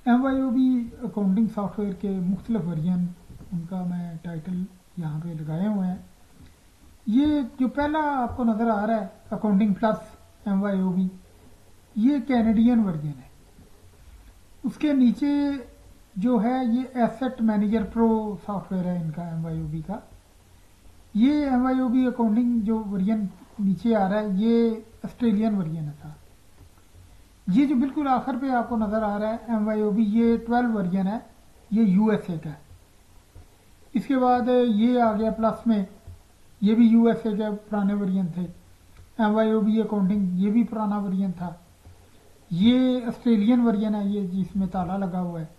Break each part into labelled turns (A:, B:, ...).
A: MYOB accounting software के मुख्तलिफ version, उनका मैं टाइटल यहाँ पे लगाए हुए हैं। ये जो पहला आपको नज़र आ रहा है अकाउंटिंग प्लस MYOB, ये कैनेडियन वर्जन है। उसके नीचे जो है ये एसेट मैनेजर प्रो सॉफ्टवेयर है इनका MYOB का। ये MYOB अकाउंटिंग जो वर्जन नीचे आ रहा है ये ऑस्ट्रेलियन वर्जन है था। ये जो बिल्कुल आखिर पे आपको नज़र आ रहा है MYOB, ये 12 वर्जन है, ये USA का है। इसके बाद ये आ गया प्लस में, ये भी USA के पुराने वर्जन थे। MYOB अकाउंटिंग ये भी पुराना वर्जन था। ये ऑस्ट्रेलियन वर्जन है, ये जिसमें ताला लगा हुआ है।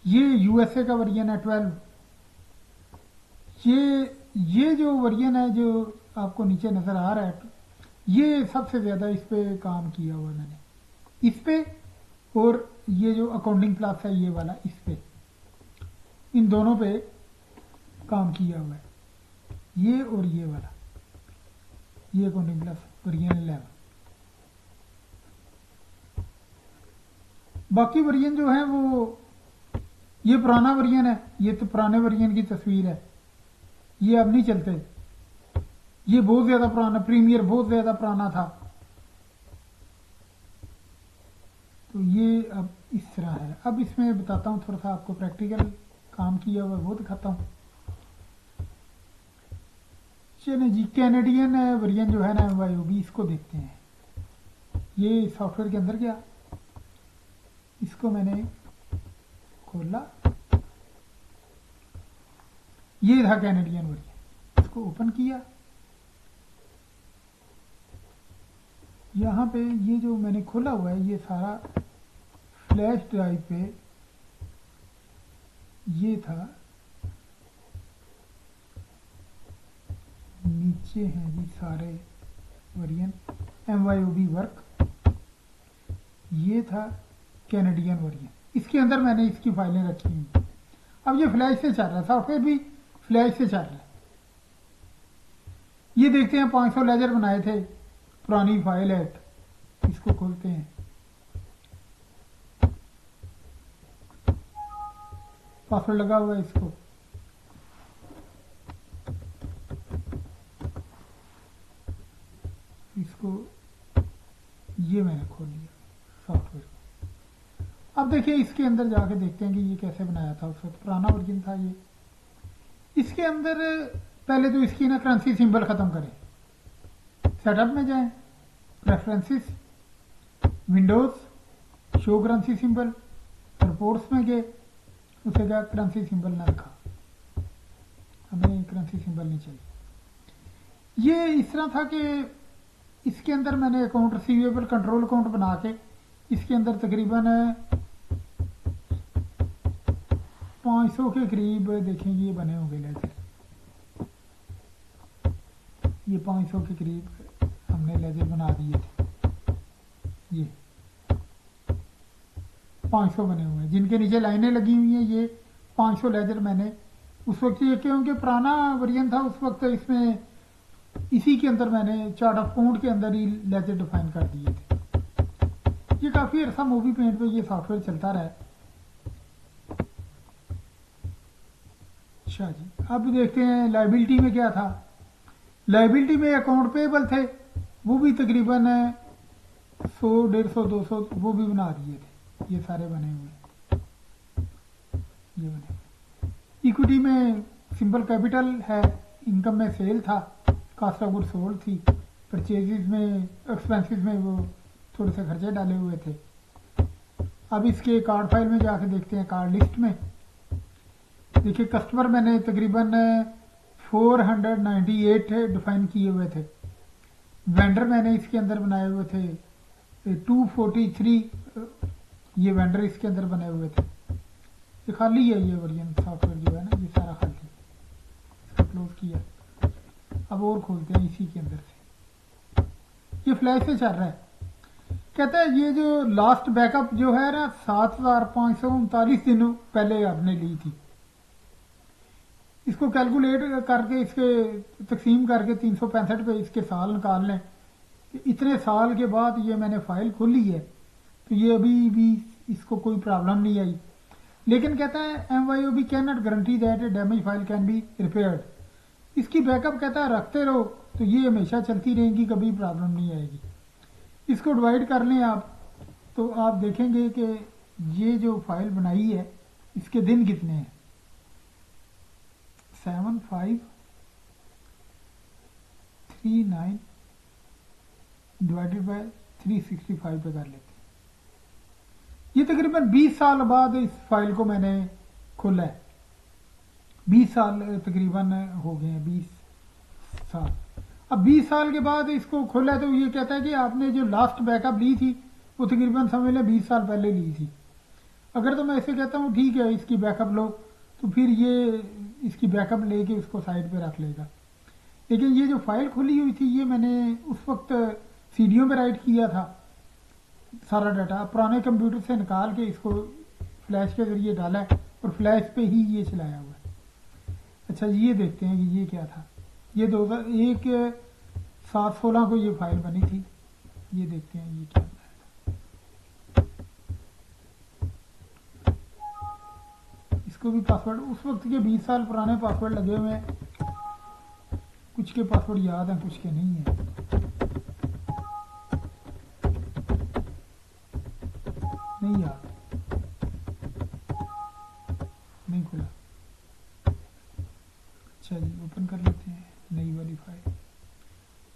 A: ये USA का वर्जन है 12। ये जो वर्जन है जो आपको नीचे नज़र आ रहा है, ये सबसे ज़्यादा इस पे काम किया हुआ है मैंने, इस पे। और ये जो अकाउंटिंग प्लस है ये वाला, इस पे, इन दोनों पे काम किया हुआ है, ये और ये वाला, ये अकाउंटिंग प्लस वर्जन 11। बाकी वर्जन जो है वो, ये पुराना वर्जन है, ये तो पुराने वर्जन की तस्वीर है, ये अब नहीं चलते। ये बहुत ज्यादा पुराना, प्रीमियर बहुत ज्यादा पुराना था, तो ये अब इस तरह है। अब इसमें बताता हूँ थोड़ा सा आपको प्रैक्टिकल काम किया हुआ वो दिखाता हूँ। चलिए जी, कैनेडियन वर्जन जो है ना MYOB, इसको देखते हैं। ये सॉफ्टवेयर के अंदर गया, इसको मैंने खोला, ये था कैनेडियन वर्जन, इसको ओपन किया। यहाँ पे ये जो मैंने खोला हुआ है ये सारा फ्लैश ड्राइव पे ये था, नीचे हैं जी सारे वर्जन MYOB वर्क। ये था कैनेडियन वर्जन, इसके अंदर मैंने इसकी फाइलें रखी हुई। अब ये फ्लैश से चल रहा है, सॉफ्टवेयर भी फ्लैश से चल रहा है। ये देखते हैं 500 लेजर बनाए थे, पुरानी फाइल है, इसको खोलते हैं। पासवर्ड लगा हुआ है इसको, ये मैंने खोल लिया सॉफ्टवेयर को। अब देखिए इसके अंदर जाके देखते हैं कि ये कैसे बनाया था, उस वक्त पुराना वर्जन था ये। इसके अंदर पहले तो इसकी ना करेंसी सिंबल खत्म करें, सेटअप में जाएं, preferences, Windows, show currency symbol, reports में गए, उसे क्या करेंसी सिंबल ना रखा, हमें करेंसी सिंबल नहीं चाहिए। ये इस तरह था कि इसके अंदर मैंने अकाउंट रिसीवेबल कंट्रोल अकाउंट बना के इसके अंदर तकरीबन 500 के करीब देखेंगे ये बने होंगे लेजर। ये 500 के करीब हमने लेजर बना दिए थे, ये 500 बने हुए हैं जिनके नीचे लाइनें लगी हुई हैं। ये 500 लेजर मैंने उस वक्त, ये क्योंकि पुराना वर्जन था उस वक्त, इसमें इसी के अंदर मैंने चार्ट ऑफ अकाउंट के अंदर ही लेजर डिफाइन कर दिए थे। ये काफी अरसा मूवी पेंट पे ये सॉफ्टवेयर चलता रहा। अच्छा जी, अब देखते हैं लाइबिलिटी में क्या था। लाइबिलिटी में अकाउंट पेबल थे, वो भी तकरीबन 100, 150, 200 वो भी बना दिए थे, ये सारे बने हुए, ये बने। इक्विटी में सिंपल कैपिटल है, इनकम में सेल था, कास्ट ऑफ गुड सोल्ड थी, परचेजेस में, एक्सपेंसेस में वो थोड़े से खर्चे डाले हुए थे। अब इसके कार्ड फाइल में जाके देखते हैं, कार्ड लिस्ट में देखिए कस्टमर मैंने तकरीबन 498 डिफाइन किए हुए थे। वेंडर मैंने इसके अंदर बनाए हुए थे 243, ये वेंडर इसके अंदर बने हुए थे। ये खाली है, ये वर्जन सॉफ्टवेयर जो है ना ये सारा खाली, इसको क्लोज किया। अब और खोलते हैं इसी के अंदर से, ये फ्लैश से चल रहा है। कहता है ये जो लास्ट बैकअप जो है ना 7539 दिन पहले आपने ली थी, इसको कैलकुलेट करके इसके तकसीम करके 365 पे इसके साल निकाल लें। इतने साल के बाद ये मैंने फाइल खोली है, तो ये अभी भी इसको कोई प्रॉब्लम नहीं आई। लेकिन कहता है MYOB can not guarantee that A damage file can be repaired. इसकी बैकअप कहता है रखते रहो तो ये हमेशा चलती रहेगी, कभी प्रॉब्लम नहीं आएगी। इसको डिवाइड कर लें आप तो आप देखेंगे कि ये जो फाइल बनाई है इसके दिन कितने हैं, 7539 डिवाइडेड बाय 365 पे कर लेते हैं। ये तकरीबन 20 साल बाद इस फाइल को मैंने खोला है, 20 साल तकरीबन हो गए हैं, 20 साल। अब 20 साल के बाद इसको खोला तो ये कहता है कि आपने जो लास्ट बैकअप ली थी वो तकरीबन समझ लें 20 साल पहले ली थी। अगर तो मैं ऐसे कहता हूँ ठीक है इसकी बैकअप लो, तो फिर ये इसकी बैकअप लेके उसको साइड पे रख लेगा। लेकिन ये जो फाइल खुली हुई थी ये मैंने उस वक्त सीडीओ में राइट किया था सारा डाटा, पुराने कंप्यूटर से निकाल के इसको फ्लैश के जरिए डाला है और फ्लैश पे ही ये चलाया हुआ है। अच्छा ये देखते हैं कि ये क्या था। ये 2001/7/16 को ये फाइल बनी थी। ये देखते हैं ये क्या है। इसको भी पासवर्ड उस वक्त के 20 साल पुराने पासवर्ड लगे हुए हैं, कुछ के पासवर्ड याद हैं कुछ के नहीं है। नहीं याद, नहीं खुला। अच्छा जी ओपन कर लेते हैं नई वाली फाइल।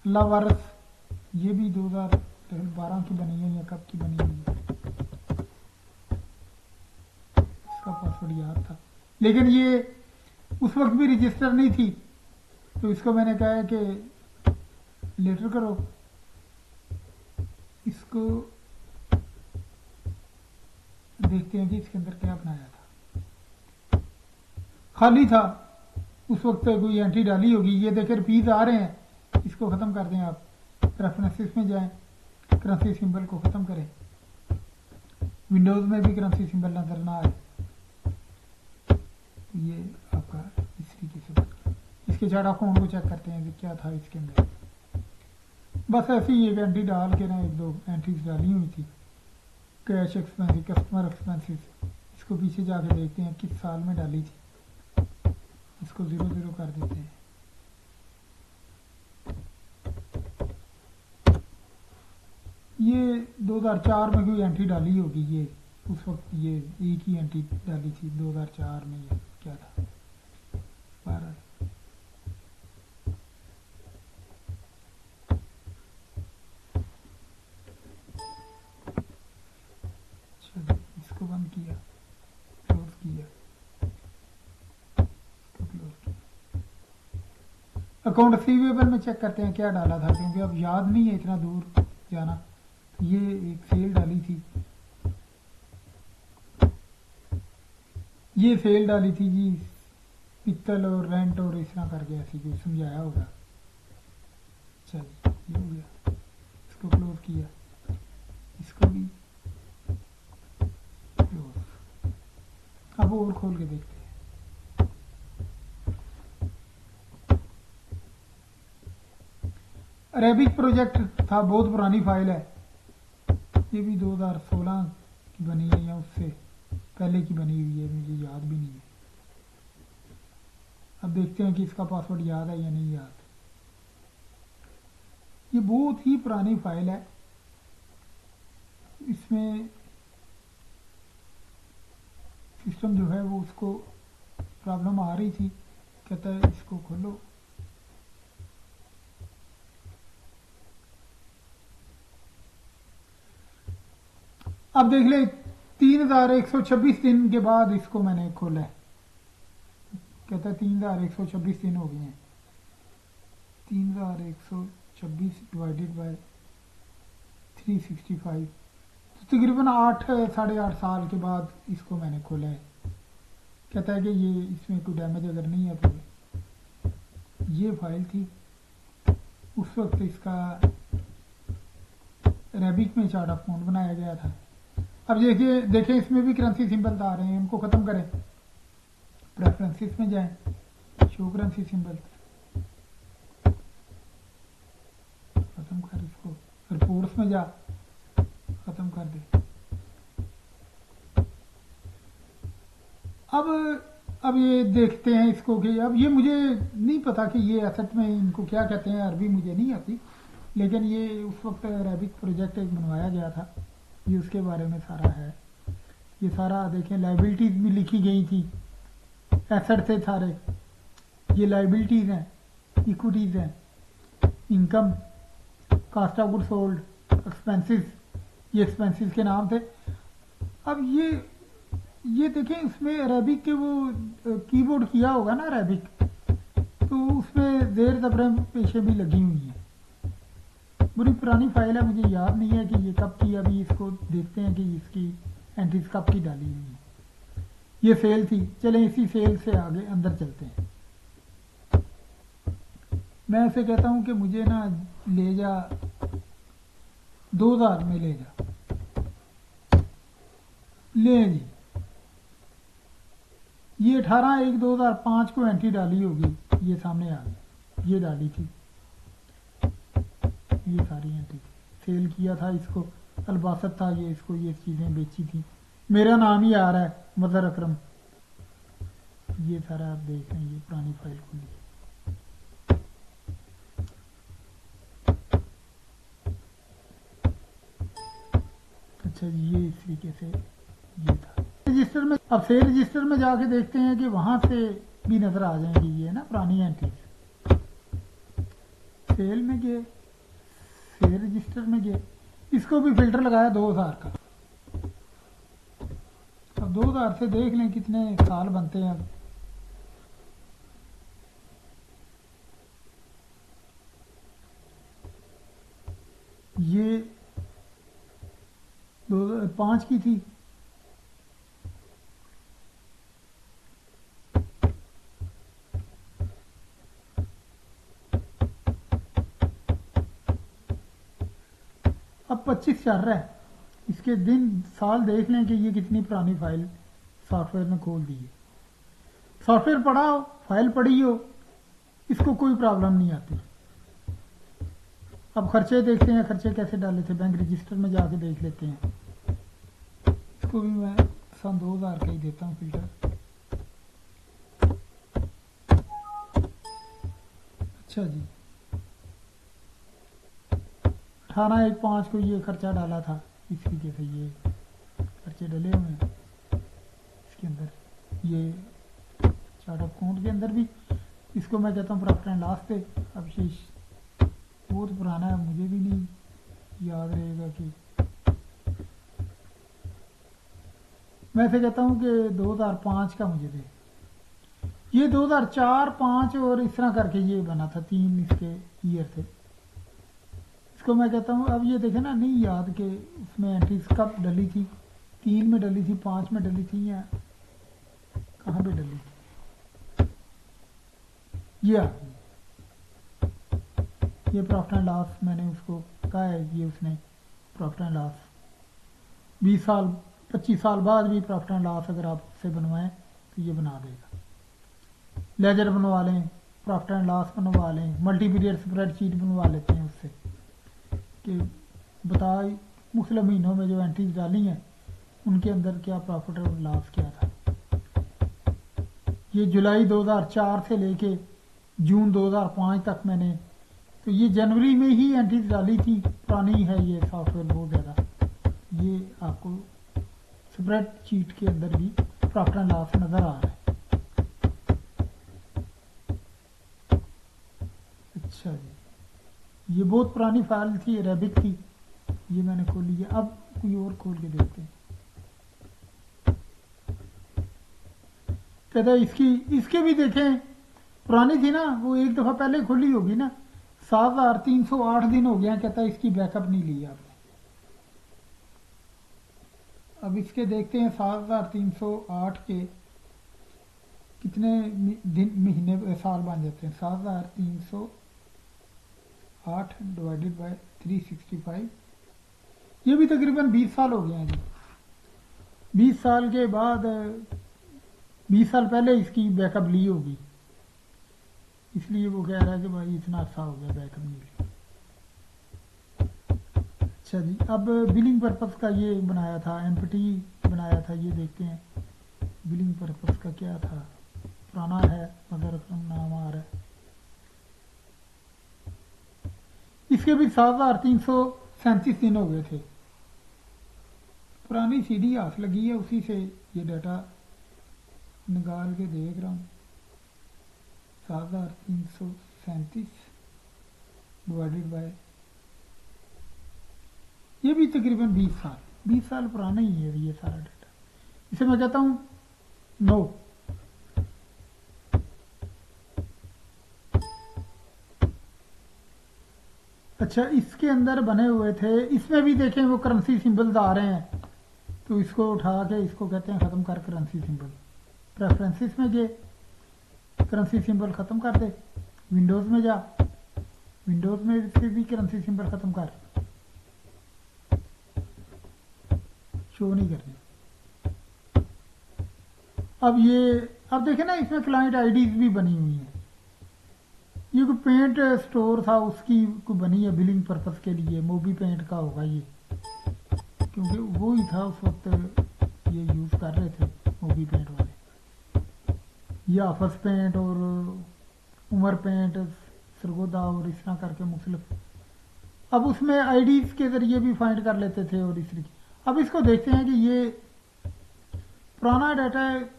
A: अल्लाह वारस, ये भी 2012 की बनी है या कब की बनी हुई है, इसका पासवर्ड याद था लेकिन ये उस वक्त भी रजिस्टर नहीं थी, तो इसको मैंने कहा है कि लेटर करो। इसको देखते हैं कि इसके अंदर क्या बनाया था। खाली था, उस वक्त कोई एंट्री डाली होगी। ये देखे रुपीज आ रहे हैं, इसको ख़त्म कर दें आप, रेफरेंसेस में जाएं, करेंसी सिंबल को ख़त्म करें। विंडोज़ में भी करेंसी सिंबल नज़र ना आए तो ये आपका इस तरीके से बन गया। इसके चार्ट अकाउंट को चेक करते हैं कि क्या था इसके अंदर। बस ऐसे ही एक एंट्री डाल के ना, एक दो एंट्रीज डाली हुई थी, कैश एक्सपेंसिस, कस्टमर एक्सपेंसिस। इसको पीछे जाके देखते हैं किस साल में डाली थी, इसको 00 कर देते हैं। ये 2004 में कोई एंट्री डाली होगी, ये उस वक्त ये एक ही एंट्री डाली थी 2004 में। ये क्या था, 12। इसको बंद किया, क्लोज किया, क्लोज किया। अकाउंट रिसीवेबल में चेक करते हैं क्या डाला था, क्योंकि अब याद नहीं है इतना दूर जाना। ये एक सेल डाली थी, ये सेल डाली थी जी, पित्तल और रेंट और इस तरह करके ऐसी कुछ समझाया होगा। अच्छा जी ये हो गया, इसको क्लोज किया, इसको भी क्लोज। अब और खोल के देखते हैं। अरेबिक प्रोजेक्ट था, बहुत पुरानी फाइल है, ये भी 2016 की बनी है या उससे पहले की बनी हुई है, मुझे याद भी नहीं है। अब देखते हैं कि इसका पासवर्ड याद है या नहीं याद। ये बहुत ही पुरानी फाइल है, इसमें सिस्टम जो है वो उसको प्रॉब्लम आ रही थी, कहता है इसको खोलो। अब देख ले 3126 दिन के बाद इसको मैंने खोला है, कहता है 3126 दिन हो गए हैं। 3126 डिवाइडेड बाय 365, तो तकरीबन 8-8.5 साल के बाद इसको मैंने खोला है। कहता है कि ये इसमें कोई डैमेज अगर नहीं है तो ये फाइल थी उस वक्त, इसका अरेबिक में चार्ट ऑफ अकाउंट बनाया गया था। अब देखिए देखें इसमें भी करेंसी सिंबल आ रहे हैं, उनको ख़त्म करें, प्रेफरेंसेस में जाएं, शो करेंसी सिंबल, ख़त्म कर, इसको रिपोर्ट्स में जा, ख़त्म कर दे। अब ये देखते हैं इसको कि अब ये मुझे नहीं पता कि ये एसेट में इनको क्या कहते हैं, अरबी मुझे नहीं आती, लेकिन ये उस वक्त अरेबिक प्रोजेक्ट एक बनवाया गया था, ये उसके बारे में सारा है। ये सारा देखें, लाइबिलिटीज़ भी लिखी गई थी, एसेट थे सारे, ये लाइबिलिटीज़ हैं, इक्विटीज़ हैं, income, cost of good sold, expenses, ये एक्सपेंसेस के नाम थे। अब ये देखें, इसमें अरेबिक के वो कीबोर्ड किया होगा ना अरेबिक, तो उसमें जेर ज़बर पेशे भी लगी हुई हैं। बड़ी पुरानी फाइल है, मुझे याद नहीं है कि ये कब की, अभी इसको देखते हैं कि इसकी एंट्रीज कब की डाली हुई है। ये सेल थी, चलें इसी सेल से आगे अंदर चलते हैं। मैं ऐसे कहता हूँ कि मुझे ना ले जा 2000 में ले जा, ले जी, ये 18/1/2005 को एंट्री डाली होगी, ये सामने आ गई, ये डाली थी, ये सारी एंट्री सेल किया था इसको, अलबासत था ये, इसको ये चीज़ें बेची थी, मेरा नाम ही आ रहा है मदर अकरम, ये सारा आप देख रहे हैं, ये पुरानी फाइल खुली है। अच्छा जी, ये इस तरीके से ये था रजिस्टर में। अब सेल रजिस्टर में जाके देखते हैं कि वहां से भी नजर आ जाएंगी ये ना पुरानी एंट्रीज। सेल में गए, सेल रजिस्टर में गए, इसको भी फिल्टर लगाया 2000 का। अब 2000 से देख लें कितने साल बनते हैं। अब ये 2005 की थी, अब 25 चल रहा है, इसके दिन साल देख लें कि ये कितनी पुरानी फाइल सॉफ्टवेयर ने खोल दी है। सॉफ्टवेयर पढ़ा हो, फाइल पढ़ी हो, इसको कोई प्रॉब्लम नहीं आती। अब खर्चे देखते हैं, खर्चे कैसे डाले थे, बैंक रजिस्टर में जाके देख लेते हैं। इसको भी मैं सन 2000 का ही देता हूँ फिल्टर। अच्छा जी, 18/1/5 को ये खर्चा डाला था, इस तरीके से ये खर्चे डले हुए हैं इसके अंदर, ये चार्ट ऑफ अकाउंट के अंदर भी। इसको मैं कहता हूँ प्रॉफिट एंड लॉस पे। अब शीश बहुत पुराना है, मुझे भी नहीं याद रहेगा कि, मैं से कहता हूँ कि 2005 का मुझे दे। ये 2004, 5 और इस तरह करके ये बना था, 3 इसके ईयर थे। इसको मैं कहता हूँ, अब ये देखे ना, नहीं याद कि उसमें एंट्रीज कब डली थी, 3 में डली थी, 5 में डली थी, या कहाँ पे डली थी। ये आ गई, ये प्रॉफिट एंड लॉस, मैंने उसको कहा है, ये उसने प्रॉफिट एंड लॉस 20 साल 25 साल बाद भी प्रॉफिट एंड लॉस अगर आप उससे बनवाएं तो ये बना देगा। लेजर बनवा लें, प्रॉफिट एंड लॉस बनवा लें, मल्टी पीरियड स्प्रेडशीट बनवा लेते हैं उससे कि बता मुख्तलिफ महीनों में जो एंट्रीज डाली हैं उनके अंदर क्या प्रॉफिट और लॉस क्या था। ये जुलाई 2004 से लेके जून 2005 तक मैंने, तो ये जनवरी में ही एंट्रीज डाली थी, पुरानी है ये सॉफ्टवेयर बहुत ज़्यादा। ये आपको स्प्रेडशीट के अंदर भी प्रॉफिट एंड लॉस नज़र आ रहा है। अच्छा जी, ये बहुत पुरानी फाइल थी, अरेबिक थी, ये मैंने खोली है। अब कोई और खोल के देखते हैं। कहता है इसके भी देखें, पुरानी थी ना, वो एक दफ़ा पहले खोली होगी ना, 7308 दिन हो गया। कहता है इसकी बैकअप नहीं ली आपने। अब इसके देखते हैं 7308 के कितने दिन, महीने, साल बन जाते हैं। 7308 डिवाइडेड बाय 365, ये भी तकरीबन 20 साल हो गए हैं जी। 20 साल के बाद 20 साल पहले इसकी बैकअप ली होगी, इसलिए वो कह रहा है कि भाई इतना अच्छा हो गया बैकअप नहीं ली। अच्छा जी, अब बिलिंग पर्पस का ये बनाया था, एम्पटी बनाया था, ये देखते हैं बिलिंग पर्पस का क्या था, पुराना है, मदर अकरम नाम आ रहा है। इसके भी 7,337 दिन हो गए थे। पुरानी सीडी हाथ लगी है, उसी से ये डाटा निकाल के देख रहा हूँ। 7,337 डिवाइडेड बाय, ये भी तकरीबन 20 साल पुराना ही है ये सारा डाटा। इसे मैं कहता हूँ नो। अच्छा, इसके अंदर बने हुए थे, इसमें भी देखें वो करेंसी सिंबल्स आ रहे हैं, तो इसको उठा के इसको कहते हैं ख़त्म कर करेंसी सिंबल। प्रेफरेंसेस में गए, करेंसी सिंबल ख़त्म कर दे, विंडोज़ में जा, विंडोज़ में से भी करेंसी सिंबल ख़त्म कर, शो नहीं करनी। अब देखें ना, इसमें क्लाइंट आईडीज भी बनी हुई हैं। ये कोई पेंट स्टोर था, उसकी कोई बनी है बिलिंग पर्पस के लिए, मोबी पेंट का होगा ये, क्योंकि वो ही था उस वक्त ये यूज़ कर रहे थे मोबी पेंट वाले। ये आफस पेंट और उमर पेंट, सरगोदा और इस तरह करके मुख्तलिफ। अब उसमें आईडीज के ज़रिए भी फाइंड कर लेते थे और इस तरीके। अब इसको देखते हैं कि ये पुराना डाटा है,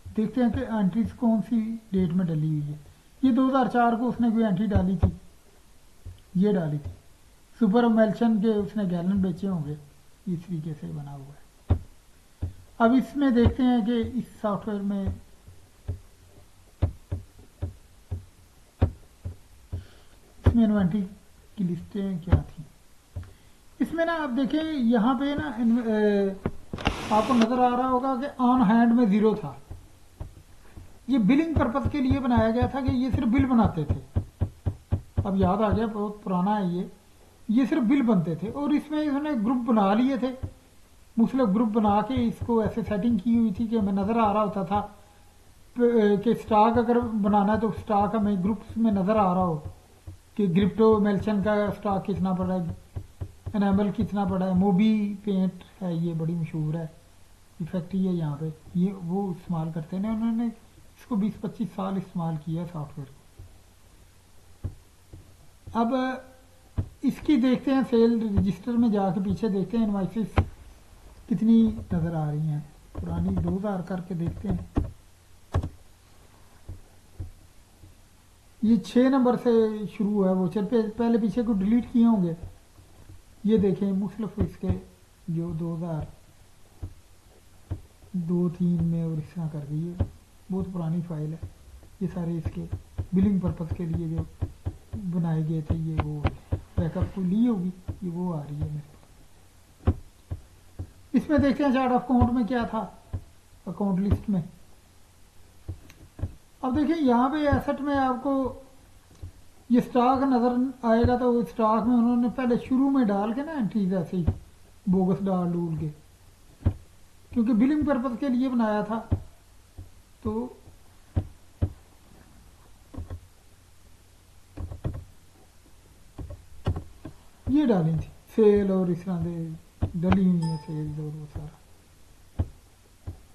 A: देखते हैं कि एंट्रीज कौन सी डेट में डली हुई है। ये 2004 को उसने कोई एंट्री डाली थी, ये डाली थी, सुपर मेल्शन के उसने गैलन बेचे होंगे, इस तरीके से बना हुआ है। अब इसमें देखते हैं कि इस सॉफ्टवेयर में इसमें इन्वेंट्री की लिस्टें क्या थी। इसमें ना आप देखें, यहाँ पे ना आपको नज़र आ रहा होगा कि ऑन हैंड में 0 था। ये बिलिंग पर्पस के लिए बनाया गया था कि ये सिर्फ बिल बनाते थे। अब याद आ गया, बहुत पुराना है ये सिर्फ बिल बनते थे। और इसमें इन्होंने ग्रुप बना लिए थे, मुख्तलिफ ग्रुप बना के इसको ऐसे सेटिंग की हुई थी कि हमें नज़र आ रहा होता था कि स्टॉक अगर बनाना है तो स्टॉक हमें ग्रुप्स में नज़र आ रहा हो कि क्रिप्टो मेल्सन का स्टॉक कितना पड़ा है, एनामल कितना पड़ा है, मोबी पेंट है, ये बड़ी मशहूर है, इफेक्ट ही है यहाँ पे, ये वो इस्तेमाल करते हैं। उन्होंने इसको 20-25 साल इस्तेमाल किया है सॉफ्टवेयर को। अब इसकी देखते हैं, सेल रजिस्टर में जाके पीछे देखते हैं इनवाइसेस कितनी नज़र आ रही हैं, पुरानी 2000 करके देखते हैं। ये 6 नंबर से शुरू है, वो चल पहले पीछे को डिलीट किए होंगे। ये देखें मुख्तलिफ इसके जो 2002-3 में और इस तरह कर गई है, बहुत पुरानी फाइल है। ये सारे इसके बिलिंग पर्पस के लिए जो बनाए गए थे, ये वो बैकअप को ली होगी, ये वो आ रही है मेरे पास। इसमें देखते हैं चार्ट ऑफ अकाउंट में क्या था, अकाउंट लिस्ट में। अब देखिए यहाँ पे एसेट में आपको ये स्टॉक नज़र आएगा, तो स्टॉक में उन्होंने पहले शुरू में डाल के ना एंट्रीज ऐसे ही बोगस डाल डूल के, क्योंकि बिलिंग पर्पस के लिए बनाया था। तो ये डाली थी सेल और इस तरह से डली हुई है सेल और वो सारा।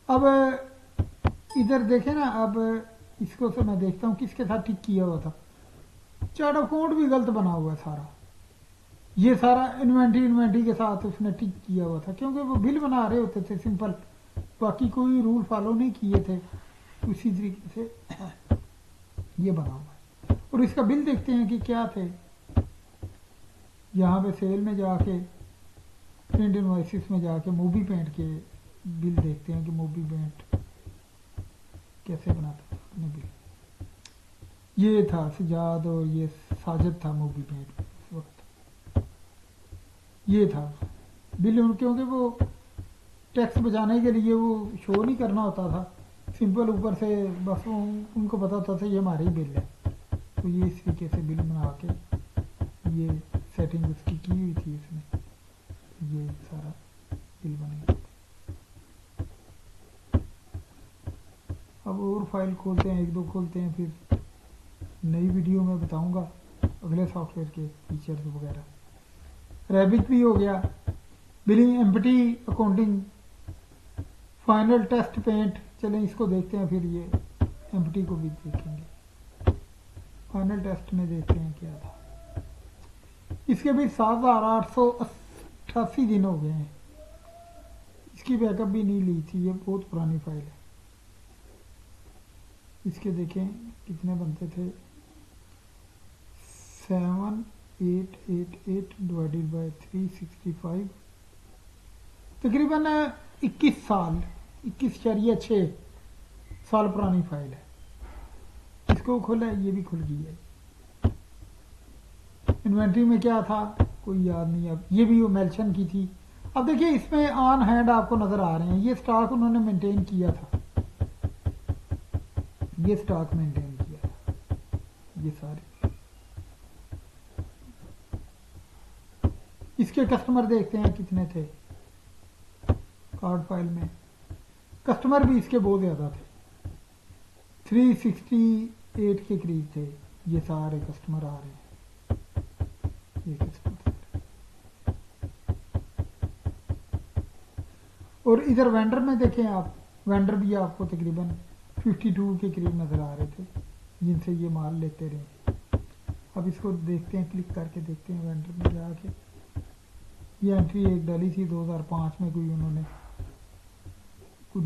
A: अब इधर देखें ना, अब इसको से मैं देखता हूँ किसके साथ टिक किया हुआ था। चार्ट ऑफ अकाउंट भी गलत बना हुआ है सारा, ये सारा इन्वेंट्री के साथ उसने टिक किया हुआ था, क्योंकि वो बिल बना रहे होते थे सिंपल, बाकी कोई रूल फॉलो नहीं किए थे, उसी तरीके से ये बना हुआ है। और इसका बिल देखते हैं कि क्या थे। यहाँ पे सेल में जाके प्रिंट इनवॉइसेस में जाके मूवी पेंट के बिल देखते हैं कि मूवी पेंट कैसे बनाता था अपने बिल। ये था सजाद और ये साजिद था मूवी पेंट उस वक्त, ये था बिल। क्योंकि वो टैक्स बचाने के लिए वो शो नहीं करना होता था, सिंपल ऊपर से बस उनको पता होता था ये हमारे ही बिल है, तो ये इस तरीके से बिल बना के ये सेटिंग उसकी की हुई थी इसमें, ये सारा बिल बनेगा। अब और फाइल खोलते हैं, 1-2 खोलते हैं, फिर नई वीडियो में बताऊंगा अगले सॉफ्टवेयर के फीचर्स वगैरह। रैबिट भी हो गया, billing empty accounting final test paint, चलें इसको देखते हैं, फिर ये एम्प्टी को भी देखेंगे। फाइनल टेस्ट में देखते हैं क्या था। इसके भी 7,888 दिन हो गए हैं। इसकी बैकअप भी नहीं ली थी, ये बहुत पुरानी फाइल है। इसके देखें कितने बनते थे, 7888 डिवाइडेड बाय 365, तकरीबन 21 साल, 21.6 साल पुरानी फाइल है। इसको खोला, ये भी खुल गई है। इन्वेंट्री में क्या था कोई याद नहीं। अब ये भी वो मेल्शन की थी। अब देखिए इसमें ऑन हैंड आपको नज़र आ रहे हैं, ये स्टॉक उन्होंने मेंटेन किया था, ये स्टॉक मेंटेन किया था, ये सारे। इसके कस्टमर देखते हैं कितने थे कार्ड फाइल में। कस्टमर भी इसके बहुत ज़्यादा थे, 368 के करीब थे। ये सारे कस्टमर आ रहे हैं, ये कस्टमर। और इधर वेंडर में देखें आप, वेंडर भी आपको तकरीबन 52 के करीब नज़र आ रहे थे, जिनसे ये माल लेते रहे। अब इसको देखते हैं, क्लिक करके देखते हैं वेंडर में जाके। ये एंट्री एक डाली थी 2005 में, कोई उन्होंने कुछ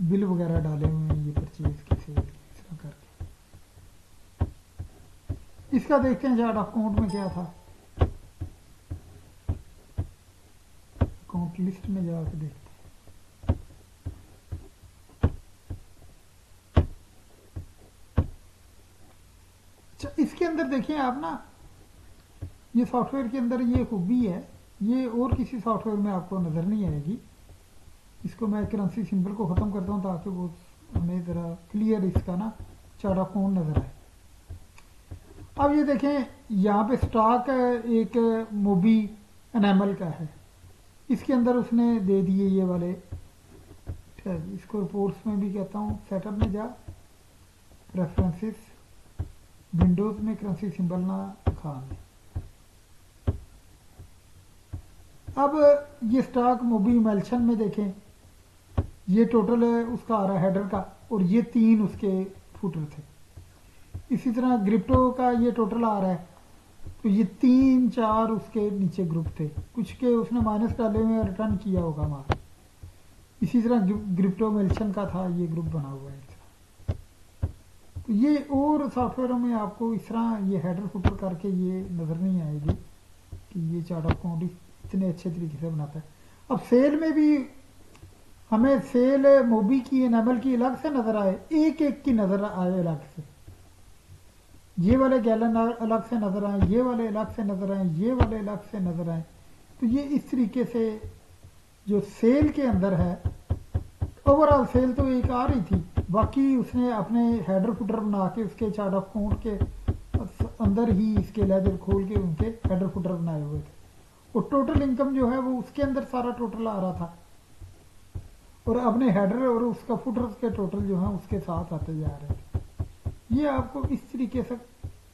A: बिल वगैरह डाले हुए हैं, ये परचेज की, सेल की, इस तरह करके। इसका देखते हैं चार्ट ऑफ अकाउंट में क्या था। अकाउंट लिस्ट में जाकर देखते हैं। अच्छा, इसके अंदर देखिए आप ना, ये सॉफ्टवेयर के अंदर ये खूबी है, ये और किसी सॉफ्टवेयर में आपको नज़र नहीं आएगी। इसको मैं करेंसी सिंबल को ख़त्म करता हूँ ताकि वो हमें ज़रा क्लियर इसका ना चार्ट ऑफ अकाउंट नज़र आए। अब ये देखें यहाँ पे स्टॉक एक मोबी एनामल का है, इसके अंदर उसने दे दिए ये वाले। इसको रिपोर्ट्स में भी कहता हूँ, सेटअप में जा, प्रेफरेंसेस, विंडोज़ में करेंसी सिंबल ना खान। अब ये स्टॉक मोबी मेल्शन में देखें, ये टोटल है उसका आ रहा है हेडर का, और ये 3 उसके फुटर थे। इसी तरह ग्रिप्टो का ये टोटल आ रहा है, तो ये 3-4 उसके नीचे ग्रुप थे, कुछ के उसने माइनस डाले हुए रिटर्न किया होगा माल। इसी तरह ग्रिप्टो मेल्शन का था, ये ग्रुप बना हुआ है। तो ये और सॉफ्टवेयरों में आपको इस तरह ये हेडर फुटर करके ये नज़र नहीं आएगी कि ये चार्ट ऑफ अकाउंट इतने अच्छे तरीके से बनाता है। अब सेल में भी हमें सेल मोबी की, एनामल की अलग से नज़र आए, एक एक की नज़र आए अलग से। ये वाले गैलन अलग से नज़र आए, ये वाले अलग से नज़र आए, ये वाले अलग से नज़र आए। तो ये इस तरीके से जो सेल के अंदर है, ओवरऑल सेल तो एक आ रही थी, बाकी उसने अपने हेडर फुटर बना के उसके चार्ट ऑफ अकाउंट के अंदर ही इसके लेजर खोल के उनके हेडर फुटर बनाए हुए थे। और टोटल इनकम जो है वो उसके अंदर सारा टोटल आ रहा था, और अपने हेडर और उसका फुटर के टोटल जो है उसके साथ आते जा रहे थे। ये आपको इस तरीके से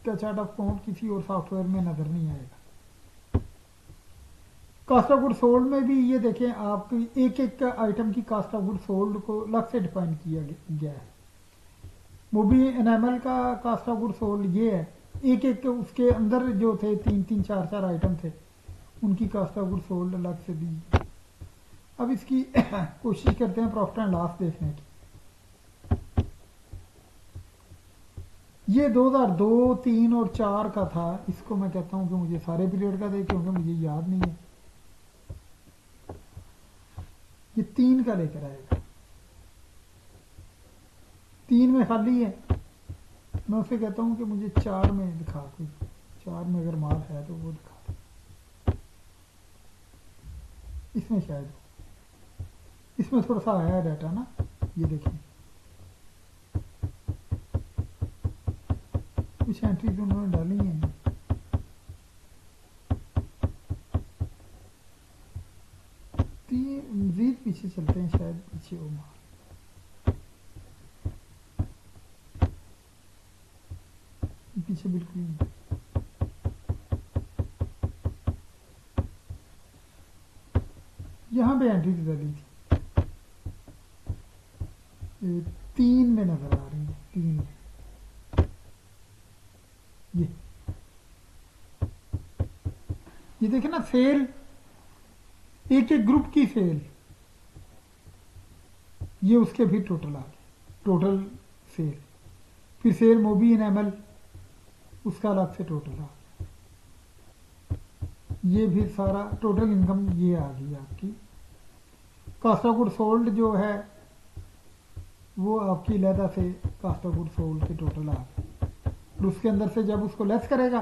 A: का चार्ट ऑफ अकाउंट किसी और सॉफ्टवेयर में नज़र नहीं आएगा। कास्ट ऑफ गुड सोल्ड में भी ये देखें, आपकी एक एक आइटम की कास्ट ऑफ गुड सोल्ड को अलग से डिफाइन किया गया है। मोबी एनामल का कास्ट ऑफ गुड सोल्ड ये है, एक एक उसके अंदर जो थे 3-3, 4-4 आइटम थे, उनकी कास्ट ऑफ गुड सोल्ड अलग से दी। अब इसकी कोशिश करते हैं प्रॉफिट एंड लॉस देखने की। ये 2002, 3 और 4 का था। इसको मैं कहता हूं कि मुझे सारे पीरियड का दे, क्योंकि मुझे याद नहीं है। ये 3 का लेकर आएगा, 3 में खाली है। मैं उसे कहता हूं कि मुझे 4 में दिखा, कोई 4 में अगर माल है तो वो दिखा। इसमें शायद, इसमें थोड़ा सा आया है डाटा ना, ये देखें कुछ एंट्रीज उन्होंने डाली हैं। मजीद पीछे चलते हैं, शायद पीछे हो माल। पीछे बिल्कुल नहीं। यहाँ पे एंट्रीज डाली थी, 3 में नजर आ रही है, 3 में ये देखे ना, सेल, एक एक ग्रुप की सेल, ये उसके भी टोटल आ गए, टोटल सेल। फिर सेल मोबी इन एमएल, उसका अलग से टोटल आ गया। ये भी सारा टोटल इनकम ये आ गई आपकी। कास्ट ऑफ गुड सोल्ड जो है वो आपकी लहदा से कास्ट ऑफ गुड सोल्ड के टोटल आ गए, और उसके अंदर से जब उसको लेस करेगा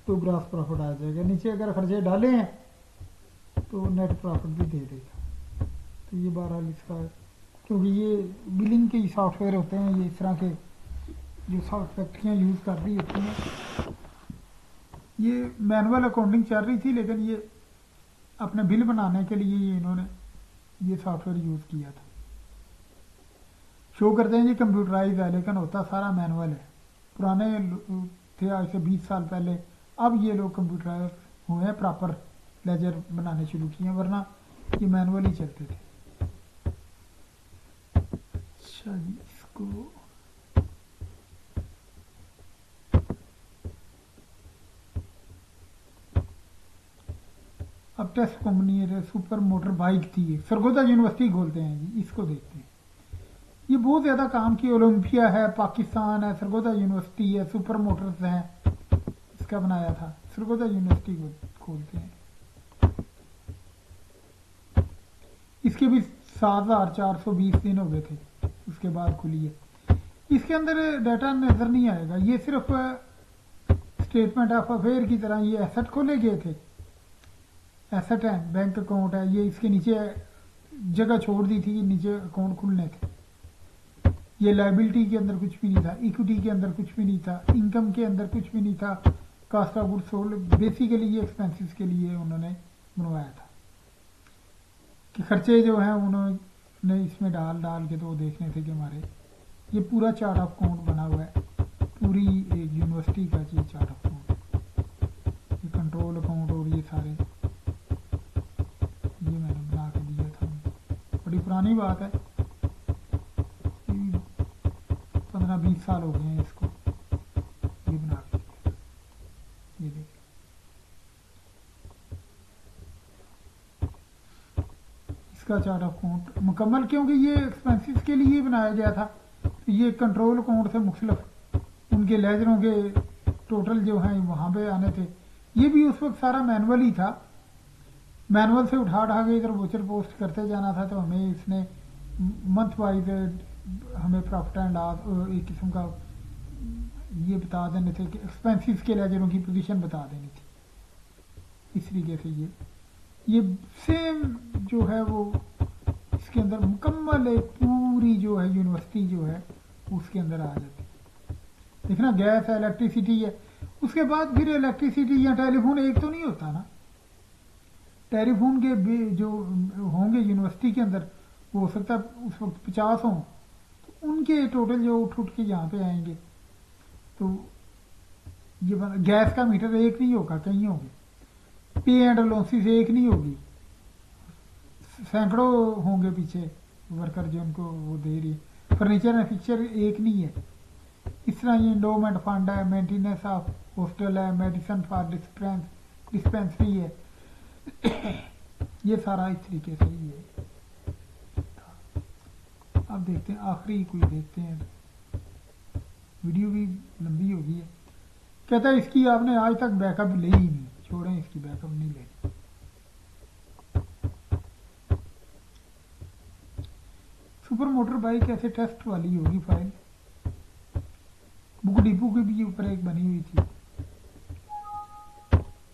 A: तो ग्रॉस प्रॉफिट आ जाएगा। नीचे अगर खर्चे डाले हैं तो नेट प्रॉफिट भी दे देगा। तो ये बहरहाल इसका, क्योंकि ये बिलिंग के सॉफ्टवेयर होते हैं, ये इस तरह के जो सॉफ्ट फैक्ट्रियाँ यूज़ कर रही होती हैं। ये मैनुअल अकाउंटिंग चल रही थी, लेकिन ये अपने बिल बनाने के लिए ये इन्होंने ये सॉफ्टवेयर यूज़ किया था। शो करते हैं ये कंप्यूटराइज है, लेकिन होता सारा मैनुअल है। पुराने थे आज से 20 साल पहले, अब ये लोग कंप्यूटराइज हुए हैं, प्रॉपर लेजर बनाने शुरू किए हैं, वरना ये मैनुअल ही चलते थे। अच्छा जी, इसको अब टेस्ट कंपनी है, सुपर मोटर बाइक थी, सरगोदा यूनिवर्सिटी खोलते हैं जी, इसको देखते हैं। ये बहुत ज़्यादा काम की, ओलंपिया है, पाकिस्तान है, सरगोदा यूनिवर्सिटी है, सुपर मोटर्स है, इसका बनाया था। सरगोदा यूनिवर्सिटी को खोलते हैं। इसके भी 7,420 दिन हो गए थे, उसके बाद खुली है। इसके अंदर डाटा नज़र नहीं आएगा, ये सिर्फ स्टेटमेंट ऑफ अफेयर की तरह ये एसेट खोले गए थे, एसेट है, बैंक अकाउंट है, ये इसके नीचे जगह छोड़ दी थी, नीचे अकाउंट खुलने थे। ये लाइबिलिटी के अंदर कुछ भी नहीं था, इक्विटी के अंदर कुछ भी नहीं था, इनकम के अंदर कुछ भी नहीं था। Cost of goods sold basically ये एक्सपेंसेस के लिए उन्होंने बनवाया था, कि खर्चे जो हैं उन्होंने इसमें डाल के तो वो देखने थे कि हमारे ये पूरा चार्ट ऑफ अकाउंट बना हुआ है, पूरी एक यूनिवर्सिटी का ये चार्ट ऑफ अकाउंट, ये कंट्रोल अकाउंट और ये सारे ये मैंने बना के दिया था। बड़ी पुरानी बात है, 15-20 साल हो गए हैं इसको ये बना के। ये देख, इसका चार्ट ऑफ अकाउंट मुकम्मल, क्योंकि ये एक्सपेंसेस के लिए बनाया गया था। तो ये कंट्रोल अकाउंट से मुख्तलिफ उनके लेजरों के टोटल जो हैं वहाँ पे आने थे। ये भी उस वक्त सारा मैनुअल ही था, मैनुअल से उठा के इधर वोचर पोस्ट करते जाना था। तो हमें इसने मंथ वाइज हमें प्रॉफिट एंड लॉस एक किस्म का ये बता देने थे कि एक्सपेंसेस के लेजरों की पोजीशन बता देनी थी। इस तरीके से ये सेम जो है वो इसके अंदर मुकम्मल एक पूरी जो है यूनिवर्सिटी जो है उसके अंदर आ जाती है। देखना, गैस है, इलेक्ट्रिसिटी है, उसके बाद फिर इलेक्ट्रिसिटी या टेलीफोन एक तो नहीं होता ना। टेलीफोन के जो होंगे यूनिवर्सिटी के अंदर, वो हो सकता है उस वक्त 50 हों, तो उनके टोटल जो उठ के यहाँ पे आएंगे। तो ये गैस का मीटर एक नहीं होगा, कई होंगे। पे एंड अलाउंसेस एक नहीं होगी, सैकड़ों होंगे पीछे वर्कर जो उनको वो दे रही है। फर्नीचर एंड फिक्चर एक नहीं है। इस तरह ये इंडोमेंट फंड है, मेंटेनेंस ऑफ हॉस्टल है, मेडिसिन फॉर डिस्पेंसरी है, ये सारा इस तरीके से ही है। अब देखते हैं आखिरी कोई देखते हैं, वीडियो भी लंबी हो गई है। कहता है इसकी आपने आज तक बैकअप ली ही नहीं, छोड़ें इसकी बैकअप नहीं लेनी। सुपर मोटर बाइक ऐसे टेस्ट वाली होगी फाइल, बुक डिपो के भी ऊपर एक बनी हुई थी।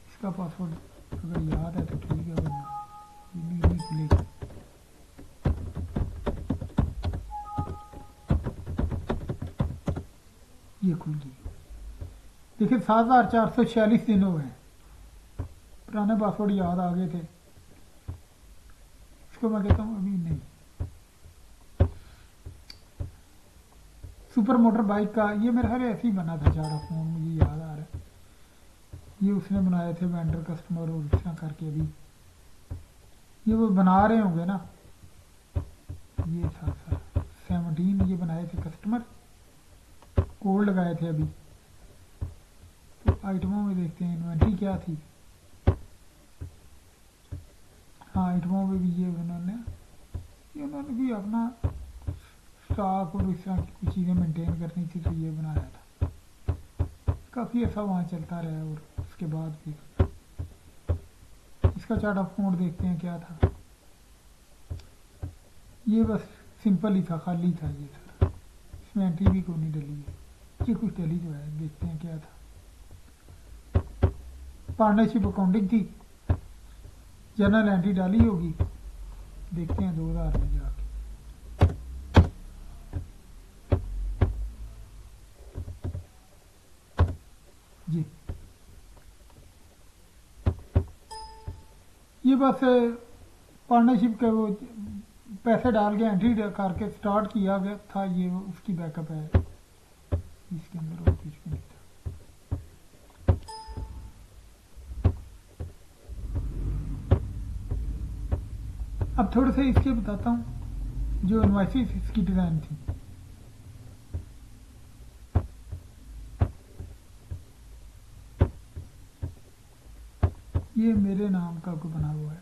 A: इसका पासवर्ड अगर याद है तो ठीक है, वरना ये नहीं खुलेगी। ये खुल गई। देखिए 7,446 दिन हो गए, पुराने पासवर्ड याद आ गए थे। इसको मैं कहता हूँ अभी नहीं। सुपर मोटर बाइक का ये मेरे ख्याल ऐसे ही बना था चार फोन, मुझे याद आ रहा है। ये उसने बनाए थे वेंडर कस्टमर और इस तरह करके। अभी ये वो बना रहे होंगे ना, ये था 17 ये बनाए थे कस्टमर, कोड लगाए थे अभी। तो आइटमों में देखते हैं इन्वेंट्री क्या थी। हाँ, आइटमों में भी ये उन्होंने भी अपना स्टॉक और इस तरह की कुछ चीज़ें मेंटेन करनी थी, तो ये बनाया था। काफ़ी ऐसा वहाँ चलता रहा और उसके बाद भी इसका चार्ट ऑफ अकाउंट देखते हैं क्या था। ये बस सिंपल ही था, खाली था ये सर, इसमें एंट्री भी कोई नहीं डली है। ये कुछ डली जो है, देखते हैं क्या था। पार्टनरशिप अकाउंटिंग थी, जनरल एंट्री डाली होगी, देखते हैं 2000 में जाके। जी ये बस पार्टनरशिप के वो पैसे डाल के एंट्री करके स्टार्ट किया गया था, ये उसकी बैकअप है। इसके अंदर और कुछ भी नहीं था। अब थोड़े से इसके बताता हूँ जो इनवॉइसेस इसकी डिज़ाइन थी। ये मेरे नाम का कोई बना हुआ है,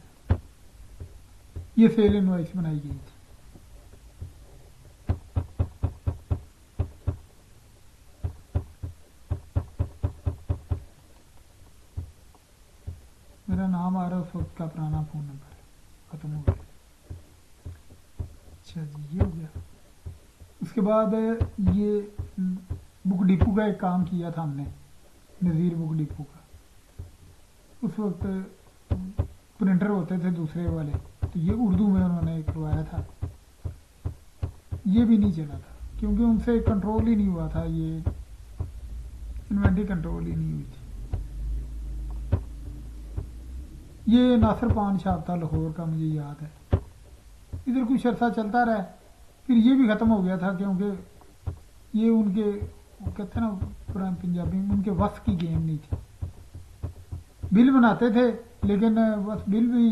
A: ये सेल इनवॉइस बनाई गई थी। मेरा नाम आ रहा है, उस वक्त का पुराना फ़ोन नंबर है, ख़त्म हो गया। अच्छा जी, ये हो गया। उसके बाद ये बुक डिपो का एक काम किया था हमने, नज़ीर बुक डिपो का। उस वक्त प्रिंटर होते थे दूसरे वाले, तो ये उर्दू में उन्होंने करवाया था। ये भी नहीं चला था क्योंकि उनसे कंट्रोल ही नहीं हुआ था, ये इन्वेंट्री कंट्रोल ही नहीं हुई थी। ये नासिर पान शॉप था लाहौर का, मुझे याद है। इधर कुछ अर्सा चलता रहा, फिर ये भी ख़त्म हो गया था क्योंकि ये उनके, वो कहते हैं ना पुराने पंजाबी में, उनके वस की गेम नहीं थी। बिल बनाते थे लेकिन बस बिल भी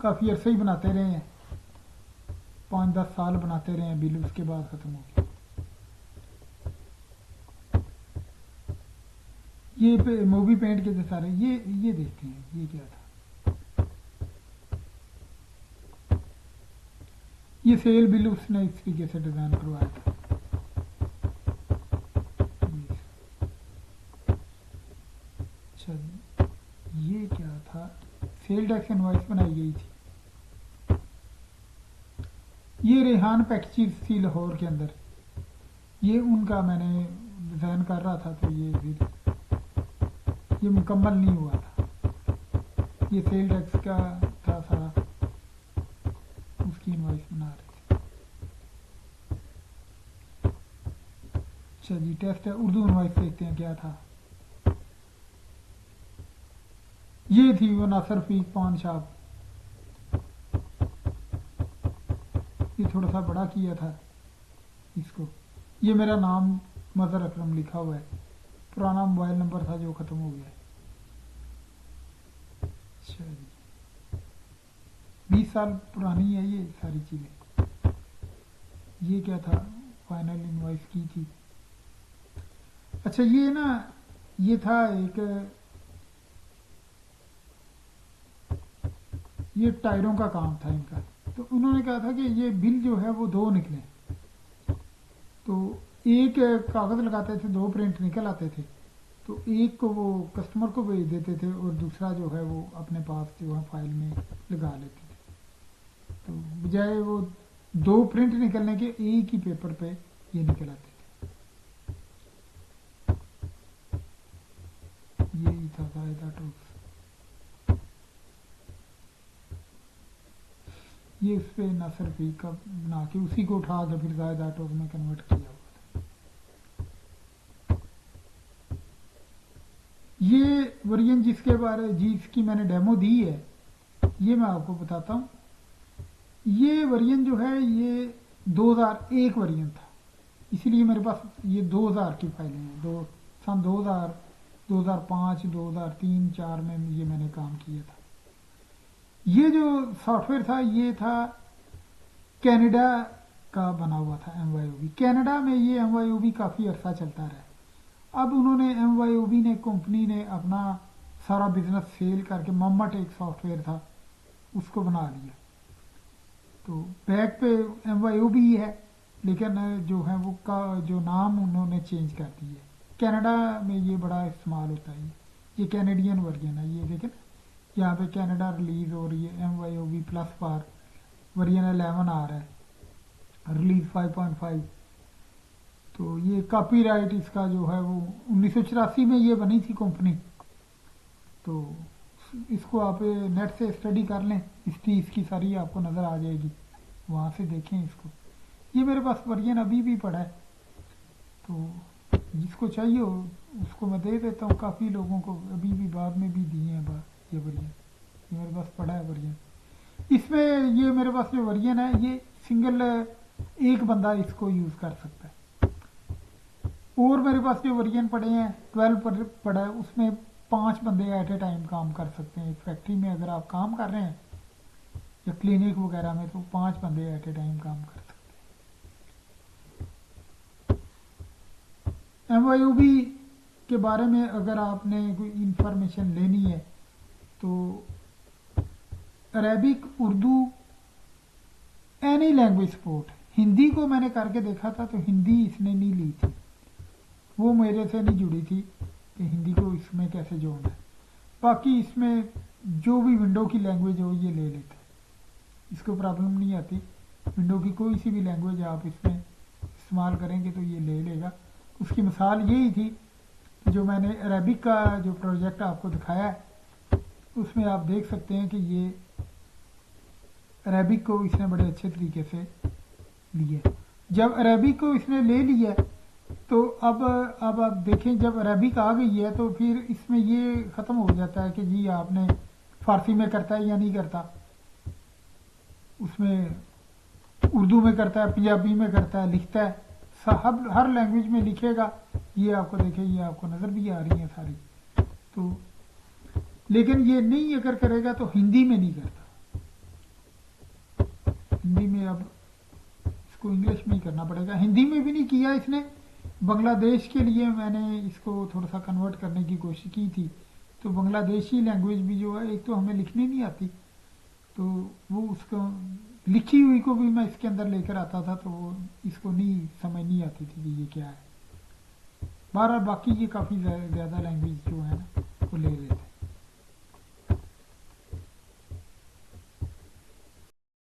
A: काफ़ी अरसे ही बनाते रहे हैं, 5-10 साल बनाते रहे हैं बिल, उसके बाद ख़त्म हो गया। ये मूवी पेंट के थे सारे। ये देखते हैं ये क्या था। ये सेल बिल उसने इस तरीके से डिज़ाइन करवाया था। अच्छा ये क्या था, सेल टैक्स इनवॉइस बनाई गई थी। ये रेहान पैकेजेस थी लाहौर के अंदर, ये उनका मैंने डिज़ाइन कर रहा था, तो ये मुकम्मल नहीं हुआ था। ये सेल टैक्स का था सारा, उसकी इनवॉइस बना रहे थे। अच्छा जी, टेस्ट है, उर्दू इनवॉइस देखते हैं क्या था। ये थी वो नासिर फीक पान शॉप, ये थोड़ा सा बड़ा किया था इसको। ये मेरा नाम मज़हर अकरम लिखा हुआ है, पुराना मोबाइल नंबर था जो ख़त्म हो गया है। अच्छा जी, 20 साल पुरानी है ये सारी चीज़ें। ये क्या था, फाइनल इनवॉइस की थी। अच्छा ये ना, ये था एक, ये टायरों का काम था इनका। तो उन्होंने कहा था कि ये बिल जो है वो 2 निकले, तो एक कागज़ लगाते थे, 2 प्रिंट निकल आते थे, तो एक को वो कस्टमर को भेज देते थे और दूसरा जो है वो अपने पास जो है फाइल में लगा लेते थे। तो बजाय वो 2 प्रिंट निकलने के, एक ही पेपर पे ये निकल आते थे। यही था ज़ायदा टूल्स। ये उस पर नासिर फीक का बना के उसी को उठा के फिर ज़ायदा टूल्स में कन्वर्ट किया हुआ था। ये वर्जन जिसकी मैंने डेमो दी है, ये मैं आपको बताता हूँ। ये वर्जन जो है ये 2001 वर्जन था, इसीलिए मेरे पास ये 2000 की फाइलें हैं। सन 2000, 2005, 2003, 4 में ये मैंने काम किया था। ये जो सॉफ्टवेयर था ये था कनाडा का बना हुआ था MYOB। कनाडा में ये MYOB काफ़ी अर्सा चलता रहा। अब उन्होंने MYOB ने कंपनी ने अपना सारा बिजनेस सेल करके मम्मट एक सॉफ्टवेयर था उसको बना लिया। तो बैक पे MYOB ही है, लेकिन जो है वो का जो नाम उन्होंने चेंज कर दिया है। कनाडा में ये बड़ा इस्तेमाल होता है। ये कैनेडियन वर्जन है। ये देखें यहाँ पे कनाडा रिलीज हो रही है MYOB प्लस पर वर्जन 11 आ रहा है, रिलीज 5.5। तो ये कॉपीराइट इसका जो है वो 1984 में ये बनी थी कंपनी। तो इसको आप नेट से स्टडी कर लें, इसकी सारी आपको नज़र आ जाएगी, वहाँ से देखें इसको। ये मेरे पास वर्जन अभी भी पड़ा है, तो जिसको चाहिए हो उसको मैं दे देता हूँ। काफ़ी लोगों को अभी भी बाद में भी दिए हैं ये वर्जन, ये मेरे पास पड़ा है वर्जन। इसमें ये मेरे पास जो वर्जन है ये सिंगल एक बंदा इसको यूज़ कर सकता है। और मेरे पास जो वर्जन पड़े हैं 12 पड़ा है, उसमें 5 बंदे एट ए टाइम काम कर सकते हैं। एक फैक्ट्री में अगर आप काम कर रहे हैं या क्लिनिक वगैरह में, तो 5 बंदे एट ए टाइम काम कर सकते हैं। MYOB के बारे में अगर आपने कोई इंफॉर्मेशन लेनी है तो Arabic, Urdu, any language support. Hindi को मैंने करके देखा था तो हिंदी इसने नहीं ली थी, वो मेरे से नहीं जुड़ी थी कि हिंदी को इसमें कैसे जोड़ना है। बाकी इसमें जो भी विंडो की लैंग्वेज हो ये ले लेता है, इसको प्रॉब्लम नहीं आती। विंडो की कोई सी भी लैंग्वेज आप इसमें इस्तेमाल करेंगे तो ये ले लेगा। उसकी मिसाल यही थी जो मैंने अरेबिक का जो प्रोजेक्ट आपको दिखाया है, उसमें आप देख सकते हैं कि ये अरेबिक को इसने बड़े अच्छे तरीके से लिया। जब अरेबिक को इसने ले लिया तो अब आप देखें, जब अरेबिक आ गई है तो फिर इसमें ये ख़त्म हो जाता है कि जी आपने फारसी में करता है या नहीं करता, उसमें उर्दू में करता है, पंजाबी में करता है, लिखता है, हर लैंग्वेज में लिखेगा। ये आपको देखें, ये आपको नज़र भी आ रही है सारी। तो लेकिन ये नहीं अगर करेगा तो हिंदी में नहीं करता। हिंदी में अब इसको इंग्लिश में ही करना पड़ेगा। हिंदी में भी नहीं किया इसने। बांग्लादेश के लिए मैंने इसको थोड़ा सा कन्वर्ट करने की कोशिश की थी, तो बांग्लादेशी लैंग्वेज भी जो है, एक तो हमें लिखनी नहीं आती, तो वो उसको लिखी हुई को भी मैं इसके अंदर लेकर आता था, तो वो इसको नहीं समझ नहीं आती थी कि ये क्या है। बहरहाल बाकी ये काफ़ी ज़्यादा लैंग्वेज जो है ना वो ले लेते हैं।